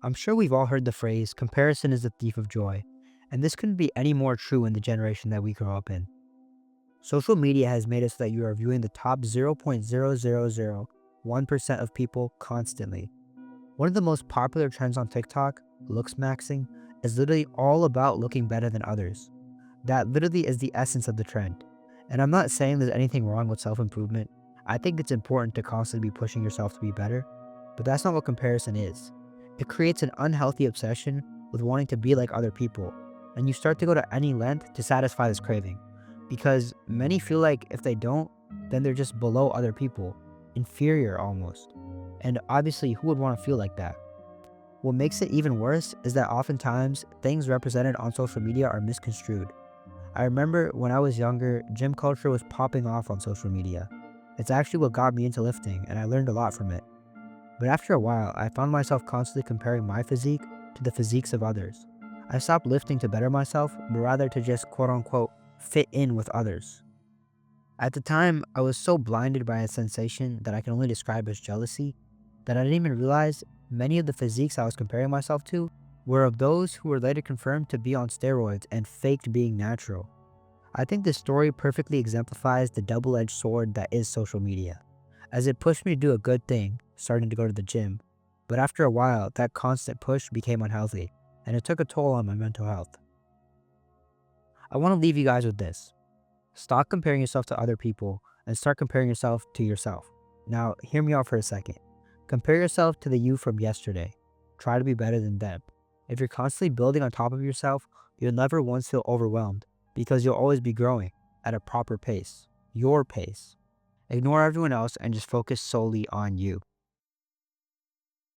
I'm sure we've all heard the phrase, comparison is the thief of joy, and this couldn't be any more true in the generation that we grew up in. Social media has made it so that you are viewing the top 0.0001% of people constantly. One of the most popular trends on TikTok, looks maxing, is literally all about looking better than others. That literally is the essence of the trend. And I'm not saying there's anything wrong with self improvement. I think it's important to constantly be pushing yourself to be better, but that's not what comparison is. It creates an unhealthy obsession with wanting to be like other people, and you start to go to any length to satisfy this craving. Because many feel like if they don't, then they're just below other people, inferior almost. And obviously, who would want to feel like that? What makes it even worse is that oftentimes things represented on social media are misconstrued. I remember when I was younger, gym culture was popping off on social media. It's actually what got me into lifting, and I learned a lot from it. But after a while, I found myself constantly comparing my physique to the physiques of others. I stopped lifting to better myself, but rather to just quote unquote fit in with others. At the time, I was so blinded by a sensation that I can only describe as jealousy that I didn't even realize many of the physiques I was comparing myself to were of those who were later confirmed to be on steroids and faked being natural. I think this story perfectly exemplifies the double-edged sword that is social media, as it pushed me to do a good thing, starting to go to the gym, but after a while, that constant push became unhealthy, and it took a toll on my mental health. I want to leave you guys with this. Stop comparing yourself to other people and start comparing yourself to yourself. Now, hear me out for a second. Compare yourself to the you from yesterday. Try to be better than them. If you're constantly building on top of yourself, you'll never once feel overwhelmed because you'll always be growing at a proper pace, your pace. Ignore everyone else and just focus solely on you.